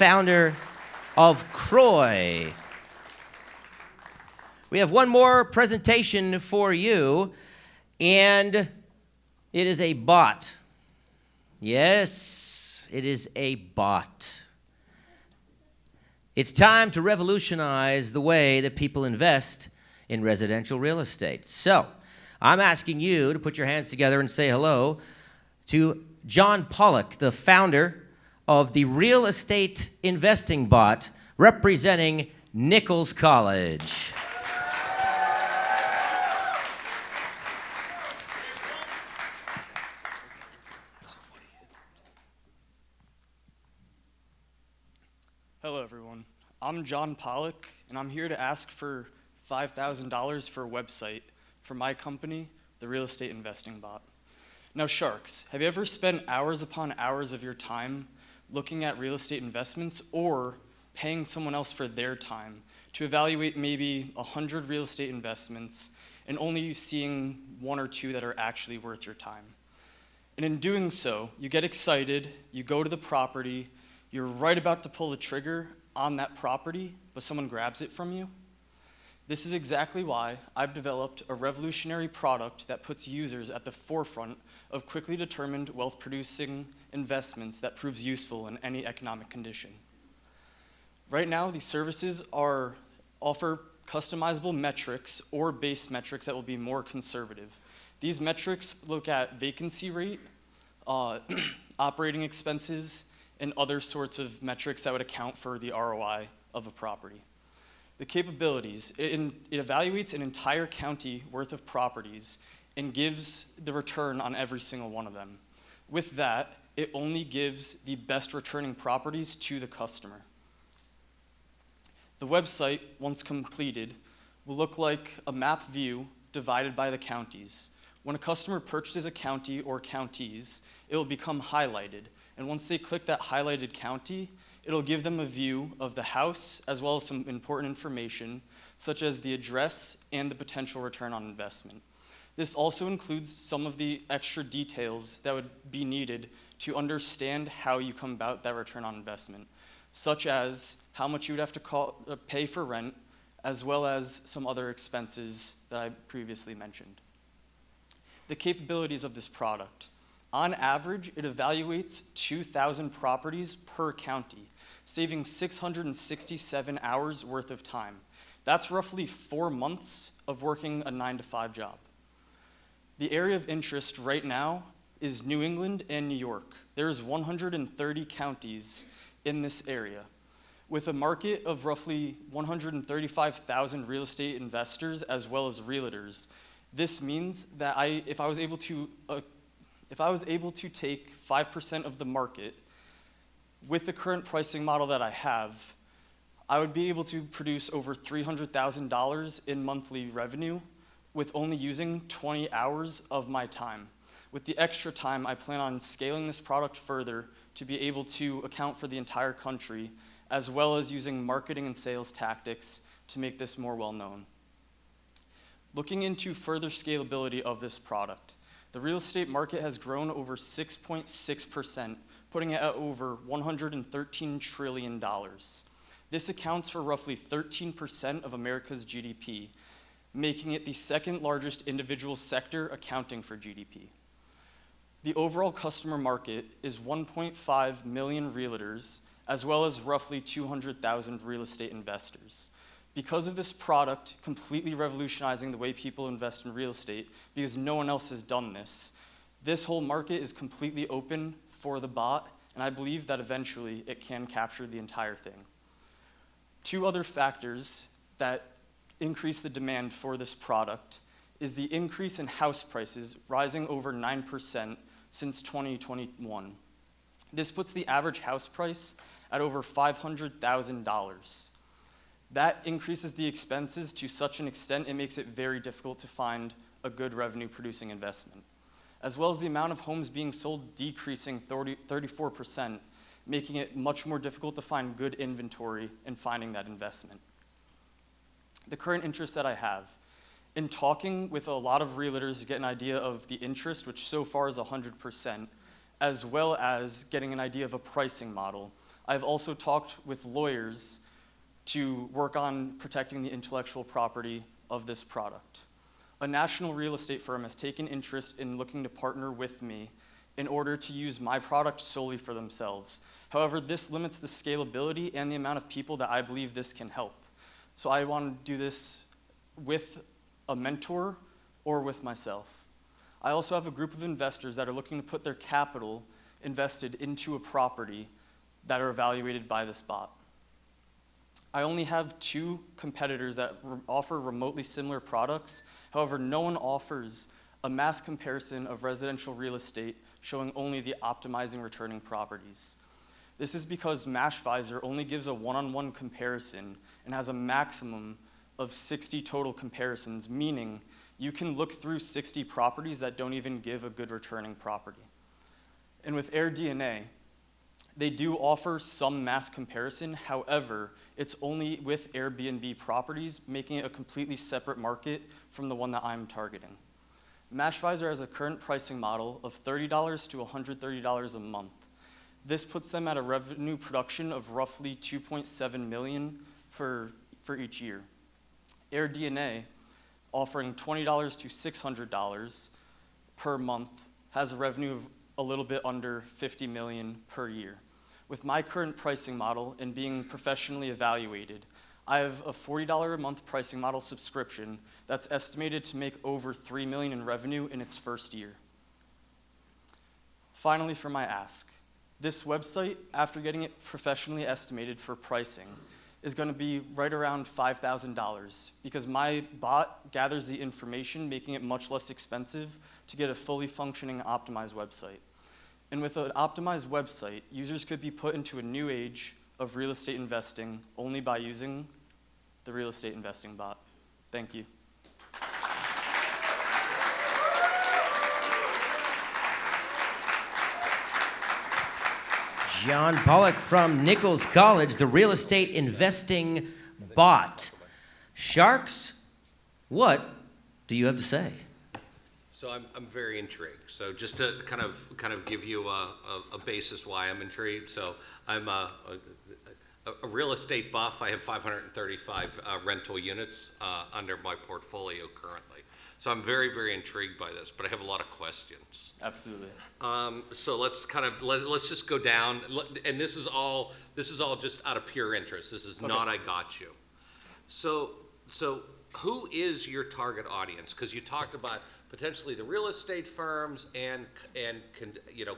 founder of Croy. We have one more presentation for you, and it is a bot. Yes, it is a bot. It's time to revolutionize the way that people invest in residential real estate. So, I'm asking you to put your hands together and say hello to John Pollock, the founder of the real estate investing bot representing Nichols College. Hello, everyone. I'm John Pollock, and I'm here to ask for $5,000 for a website for my company, the Real Estate Investing Bot. Now, sharks, have you ever spent hours upon hours of your time looking at real estate investments or paying someone else for their time to evaluate maybe 100 real estate investments and only seeing one or two that are actually worth your time? And in doing so, you get excited, you go to the property, you're right about to pull the trigger on that property, but someone grabs it from you. This is exactly why I've developed a revolutionary product that puts users at the forefront of quickly determined wealth-producing investments that proves useful in any economic condition. Right now, these services offer customizable metrics or base metrics that will be more conservative. These metrics look at vacancy rate, operating expenses, and other sorts of metrics that would account for the ROI of a property. The capabilities, it evaluates an entire county worth of properties and gives the return on every single one of them. With that, it only gives the best returning properties to the customer. The website, once completed, will look like a map view divided by the counties. When a customer purchases a county or counties, it will become highlighted. And once they click that highlighted county, it'll give them a view of the house as well as some important information, such as the address and the potential return on investment. This also includes some of the extra details that would be needed to understand how you come about that return on investment, such as how much you would have to pay for rent, as well as some other expenses that I previously mentioned. The capabilities of this product. On average, it evaluates 2,000 properties per county, saving 667 hours worth of time. That's roughly 4 months of working a 9-to-5 job. The area of interest right now is New England and New York. There's 130 counties in this area. With a market of roughly 135,000 real estate investors as well as realtors, this means that if I was able to take 5% of the market with the current pricing model that I have, I would be able to produce over $300,000 in monthly revenue with only using 20 hours of my time. With the extra time, I plan on scaling this product further to be able to account for the entire country, as well as using marketing and sales tactics to make this more well-known. Looking into further scalability of this product, the real estate market has grown over 6.6%, putting it at over $113 trillion. This accounts for roughly 13% of America's GDP, making it the second largest individual sector accounting for GDP. The overall customer market is 1.5 million realtors, as well as roughly 200,000 real estate investors. Because of this product completely revolutionizing the way people invest in real estate, because no one else has done this, this whole market is completely open for the bot, and I believe that eventually it can capture the entire thing. Two other factors that increase the demand for this product is the increase in house prices rising over 9% since 2021. This puts the average house price at over $500,000. That increases the expenses to such an extent it makes it very difficult to find a good revenue-producing investment, as well as the amount of homes being sold decreasing 34%, making it much more difficult to find good inventory and finding that investment. The current interest that I have, in talking with a lot of realtors to get an idea of the interest, which so far is 100%, as well as getting an idea of a pricing model, I've also talked with lawyers to work on protecting the intellectual property of this product. A national real estate firm has taken interest in looking to partner with me in order to use my product solely for themselves. However, this limits the scalability and the amount of people that I believe this can help. So I want to do this with a mentor or with myself. I also have a group of investors that are looking to put their capital invested into a property that are evaluated by this bot. I only have 2 competitors that offer remotely similar products. However, no one offers a mass comparison of residential real estate showing only the optimizing returning properties. This is because MashVisor only gives a one-on-one comparison and has a maximum of 60 total comparisons, meaning you can look through 60 properties that don't even give a good returning property. And with AirDNA, they do offer some mass comparison. However, it's only with Airbnb properties, making it a completely separate market from the one that I'm targeting. MashVisor has a current pricing model of $30 to $130 a month. This puts them at a revenue production of roughly $2.7 million for each year. AirDNA, offering $20 to $600 per month, has a revenue of a little bit under $50 million per year. With my current pricing model and being professionally evaluated, I have a $40 a month pricing model subscription that's estimated to make over $3 million in revenue in its first year. Finally, for my ask, this website, after getting it professionally estimated for pricing, is going to be right around $5,000 because my bot gathers the information, making it much less expensive to get a fully functioning optimized website. And with an optimized website, users could be put into a new age of real estate investing only by using the real estate investing bot. Thank you. John Pollock from Nichols College, the real estate investing bot. Sharks, what do you have to say? So I'm very intrigued. So just to kind of give you a basis why I'm intrigued. So I'm a real estate buff. I have 535 rental units under my portfolio currently. So I'm very, very intrigued by this, but I have a lot of questions. Absolutely. So let's just go down, and this is all just out of pure interest. This is not I got you. So who is your target audience? Because you talked about potentially the real estate firms and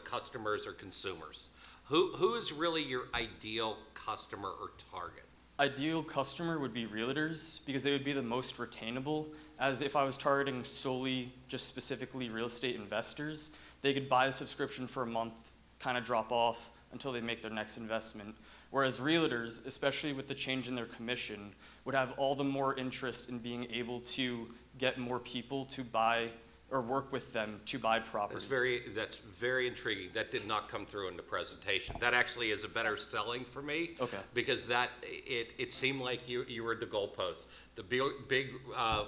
customers or consumers. Who is really your ideal customer or target? Ideal customer would be realtors because they would be the most retainable, as if I was targeting solely just specifically real estate investors, they could buy a subscription for a month, kind of drop off until they make their next investment. Whereas realtors, especially with the change in their commission, would have all the more interest in being able to get more people to buy or work with them to buy properties. That's very intriguing. That did not come through in the presentation. That actually is a better selling for me. Okay. Because it seemed like you were the goalpost. The big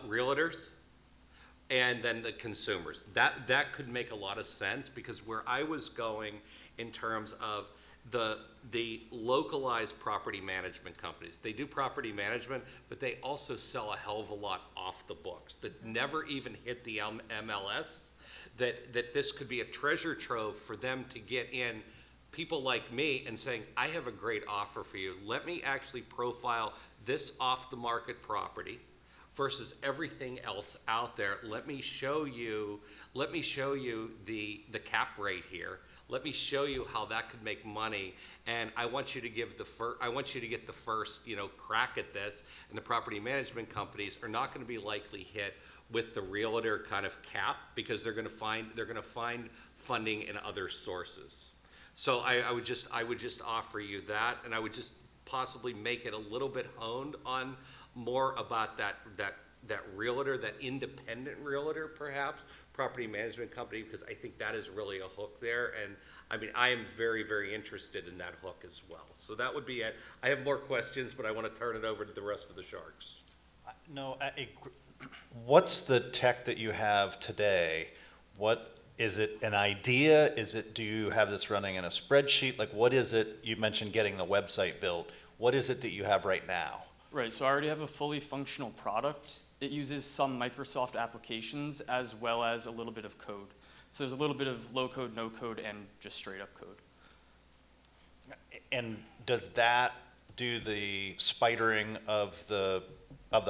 realtors and then the consumers. That could make a lot of sense because where I was going in terms of the localized property management companies. They do property management, but they also sell a hell of a lot off the books that never even hit the MLS, that this could be a treasure trove for them to get in people like me and saying, I have a great offer for you. Let me actually profile this off the market property versus everything else out there. Let me show you the cap rate here. Let me show you how that could make money, and I want you to get the first, crack at this. And the property management companies are not going to be likely hit with the realtor kind of cap because they're going to find funding in other sources. So I would just offer you that, and I would just possibly make it a little bit honed on more about that realtor, that independent realtor, perhaps property management company, because I think that is really a hook there. And I mean, I am very, very interested in that hook as well. So that would be it. I have more questions, but I want to turn it over to the rest of the Sharks. No, what's the tech that you have today? What Is it an idea? Do you have this running in a spreadsheet? Like, what is it? You mentioned getting the website built. What is it that you have right now? Right, so I already have a fully functional product. It uses some Microsoft applications as well as a little bit of code. So there's a little bit of low code, no code, and just straight up code. And does that do the spidering of the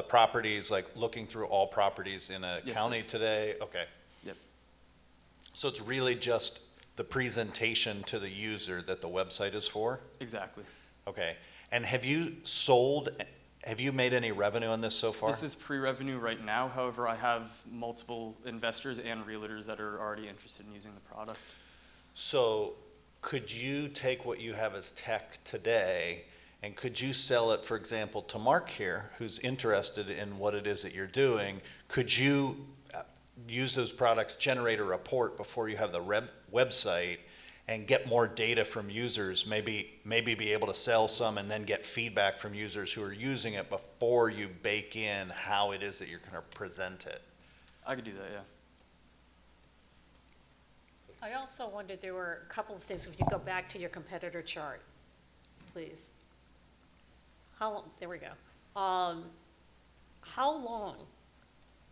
properties, like looking through all properties in a Yes, county sir. today? Okay. Yep. So it's really just the presentation to the user that the website is for? Exactly. Okay. And have you made any revenue on this so far? This is pre-revenue right now. However, I have multiple investors and realtors that are already interested in using the product. So could you take what you have as tech today and could you sell it, for example, to Mark here, who's interested in what it is that you're doing? Could you use those products, generate a report before you have the website and get more data from users, maybe be able to sell some and then get feedback from users who are using it before you bake in how it is that you're going to present it? I could do that, yeah. I also wondered, there were a couple of things, if you go back to your competitor chart, please. There we go. How long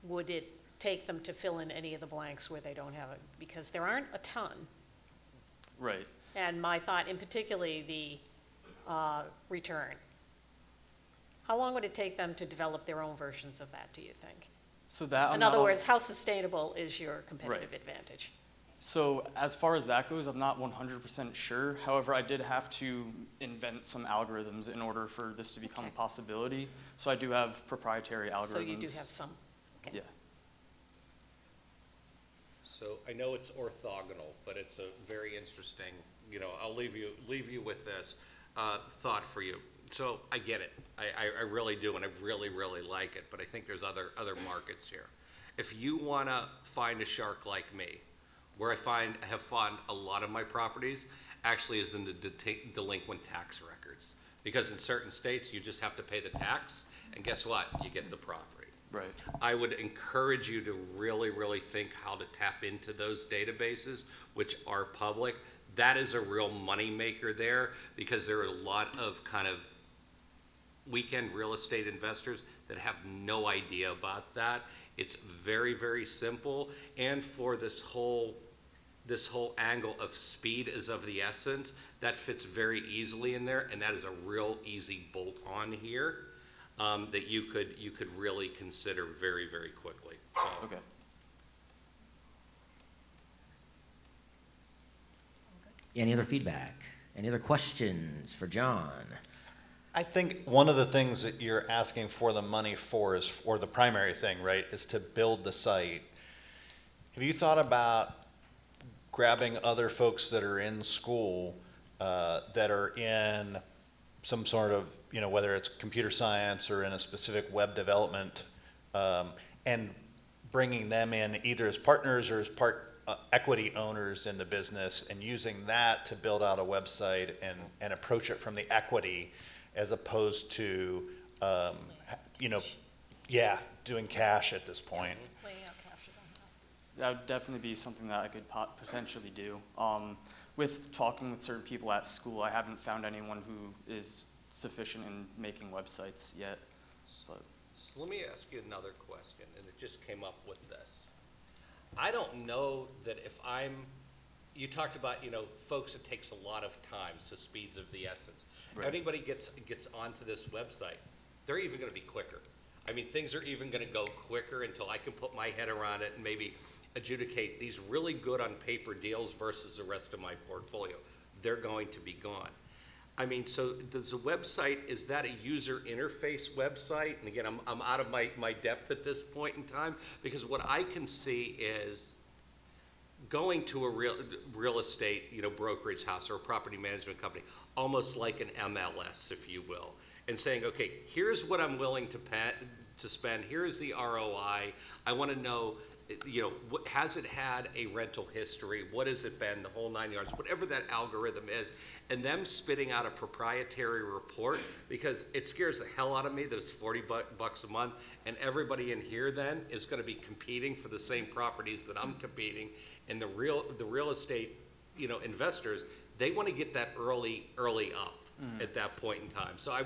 would it take them to fill in any of the blanks where they don't have it? Because there aren't a ton. Right. And my thought, in particularly the return. How long would it take them to develop their own versions of that, do you think? So that I'm In not other a- words, how sustainable is your competitive Right. advantage? So as far as that goes, I'm not 100% sure. However, I did have to invent some algorithms in order for this to become a Okay. possibility. So I do have proprietary algorithms. So you do have some, okay. Yeah. So I know it's orthogonal, but it's a very interesting, I'll leave you with this thought for you. So I get it. I really do, and I really, really like it, but I think there's other markets here. If you want to find a shark like me, where I have found a lot of my properties actually is in the delinquent tax records. Because in certain states, you just have to pay the tax, and guess what? You get the property. Right. I would encourage you to really, really think how to tap into those databases, which are public. That is a real money maker there, because there are a lot of kind of weekend real estate investors that have no idea about that. It's very, very simple, and for this whole angle of speed is of the essence, that fits very easily in there, and that is a real easy bolt on here that you could really consider very, very quickly. So, Okay. Any other feedback? Any other questions for John? I think one of the things that you're asking for the money for is, or the primary thing, right, is to build the site. Have you thought about grabbing other folks that are in school that are in some sort of, whether it's computer science or in a specific web development, and bringing them in either as partners or as equity owners in the business, and using that to build out a website and approach it from the equity, as opposed to, doing cash at this point. Laying out cash you don't have. That would definitely be something that I could potentially do. With talking with certain people at school, I haven't found anyone who is sufficient in making websites yet. But So let me ask you another question, and it just came up with this. I don't know that you talked about, folks, it takes a lot of time, so speed's of the essence. Right. Anybody gets onto this website, they're even gonna be quicker. I mean, things are even gonna go quicker until I can put my head around it and maybe adjudicate these really good on paper deals versus the rest of my portfolio. They're going to be gone. I mean, so does the website, is that a user interface website? And again, I'm out of my depth at this point in time, because what I can see is going to a real estate, brokerage house or a property management company, almost like an MLS, if you will, and saying, okay, here's what I'm willing to spend, here's the ROI. I want to know has it had a rental history? What has it been? The whole 9 yards, whatever that algorithm is, and them spitting out a proprietary report, because it scares the hell out of me that it's $40 a month, and everybody in here then is going to be competing for the same properties that I'm competing, and the real estate, investors, they want to get that early up. At that point in time. So I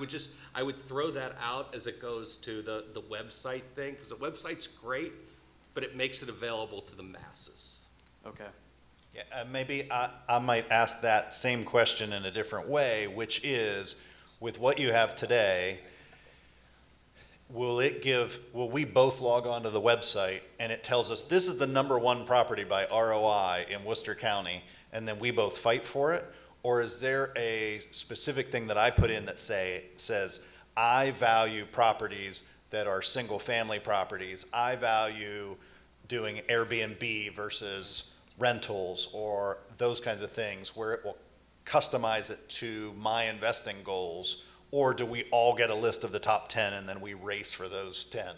would throw that out as it goes to the website thing, because the website's great, but it makes it available to the masses. Okay. Yeah, maybe I might ask that same question in a different way, which is, with what you have today, will we both log on to the website and it tells us this is the #1 property by ROI in Worcester County, and then we both fight for it? Or is there a specific thing that I put in that says, I value properties that are single-family properties, I value doing Airbnb versus rentals, or those kinds of things, where it will customize it to my investing goals? Or do we all get a list of the top 10 and then we race for those 10?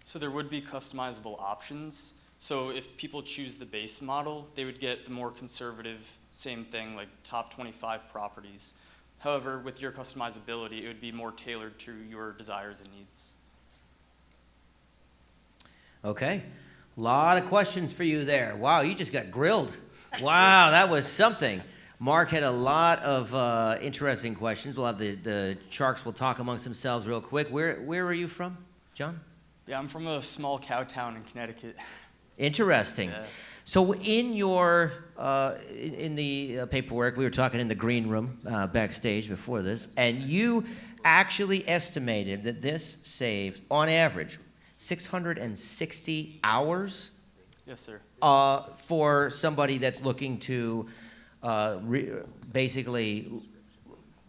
So there would be customizable options. So if people choose the base model, they would get the more conservative, same thing, like top 25 properties. However, with your customizability, it would be more tailored to your desires and needs. Okay. A lot of questions for you there. Wow, you just got grilled. Wow, that was something. Mark had a lot of interesting questions. We'll have the Sharks will talk amongst themselves real quick. Where are you from, John? Yeah, I'm from a small cow town in Connecticut. Interesting. Yeah. So in your in the paperwork, we were talking in the green room backstage before this, and you actually estimated that this saved, on average, 660 hours. Yes, sir. For somebody that's looking to basically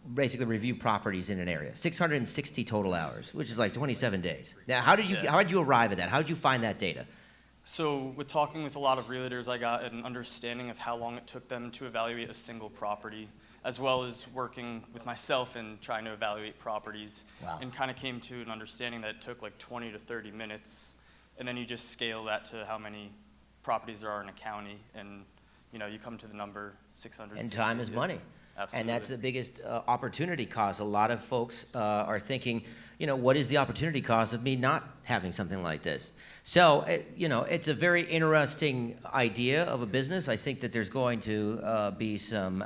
review properties in an area. 660 total hours, which is like 27 days. Now, how did you arrive at that? How did you find that data? So with talking with a lot of realtors, I got an understanding of how long it took them to evaluate a single property, as well as working with myself and trying to evaluate properties. Wow. And kind of came to an understanding that it took like 20 to 30 minutes. And then you just scale that to how many properties there are in a county, and you come to the number 600. And time is money. Absolutely. And that's the biggest opportunity cost. A lot of folks are thinking, what is the opportunity cost of me not having something like this? So, it's a very interesting idea of a business. I think that there's going to be some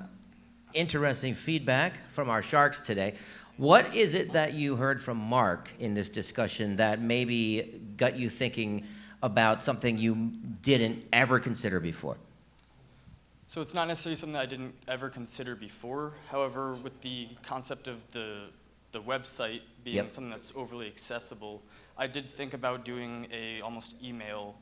interesting feedback from our Sharks today. What is it that you heard from Mark in this discussion that maybe got you thinking about something you didn't ever consider before? So it's not necessarily something that I didn't ever consider before. However, with the concept of the website being something that's overly accessible, I did think about doing a almost email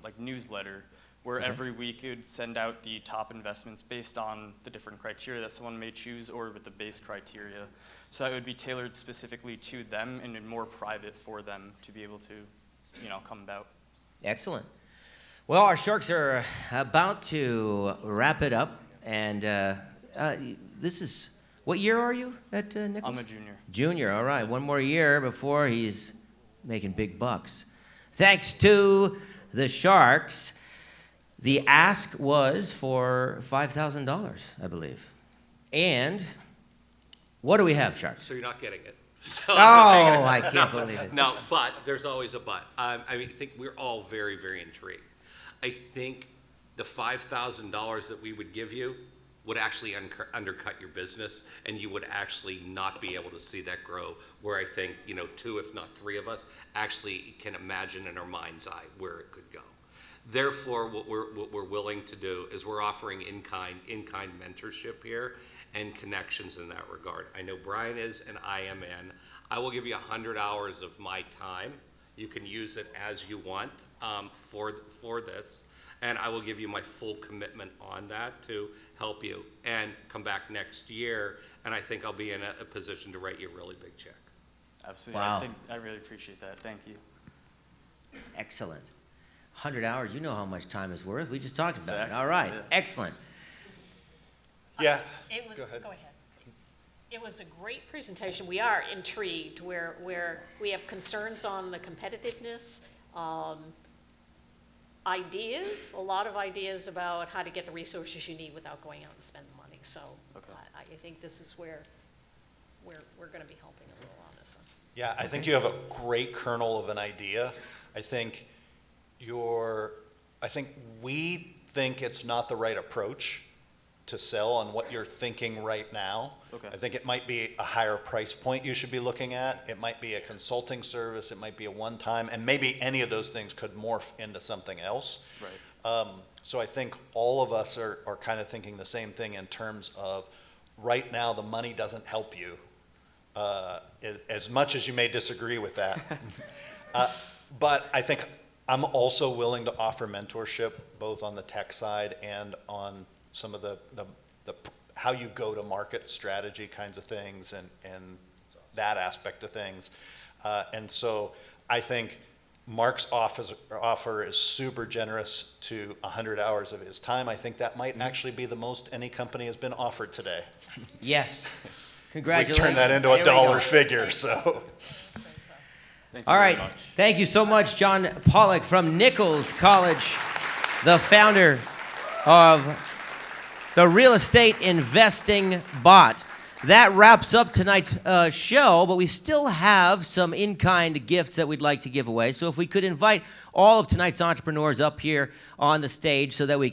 like newsletter where every week it would send out the top investments based on the different criteria that someone may choose, or with the base criteria. So that would be tailored specifically to them and more private for them to be able to, come about. Excellent. Well, our Sharks are about to wrap it up, and this is, what year are you at Nichols? I'm a junior. Junior, all right. One more year before he's making big bucks. Thanks to the Sharks, the ask was for $5,000, I believe. And what do we have, Sharks? So you're not getting it. So, Oh, I can't believe it. No, but there's always a but. I think we're all very, very intrigued. I think the $5,000 that we would give you would actually undercut your business, and you would actually not be able to see that grow, where I think, two, if not three of us actually can imagine in our mind's eye where it could go. Therefore, what we're willing to do is we're offering in-kind mentorship here and connections in that regard. I know Brian is, and I am in. I will give you 100 hours of my time. You can use it as you want for this, and I will give you my full commitment on that to help you, and come back next year, and I think I'll be in a position to write you a really big check. Absolutely. Wow. I really appreciate that. Thank you. Excellent. 100 hours, you know how much time is worth. We just talked about it. Exactly. All right, Yeah. excellent. Yeah. It was, Go ahead. It was a great presentation. We are intrigued where we have concerns on the competitiveness. ideas, a lot of ideas about how to get the resources you need without going out and spending money. So Okay. I think this is where we're going to be helping a little on this one. Yeah, I think you have a great kernel of an idea. I think we think it's not the right approach to sell on what you're thinking right now. Okay. I think it might be a higher price point you should be looking at. It might be a consulting service. It might be a one-time, and maybe any of those things could morph into something else. Right. So I think all of us are kind of thinking the same thing in terms of right now the money doesn't help you, as much as you may disagree with that. But I think I'm also willing to offer mentorship both on the tech side and on some of the how you go to market strategy kinds of things and that aspect of things. And so I think Mark's offer is super generous to 100 hours of his time. I think that might actually be the most any company has been offered today. Yes. We Congratulations. turn that into There a we dollar go. figure, so. Thank you All very right. much. Thank you so much, John Pollock from Nichols College, the founder of the Real Estate Investing Bot. That wraps up tonight's show, but we still have some in-kind gifts that we'd like to give away. So if we could invite all of tonight's entrepreneurs up here on the stage so that we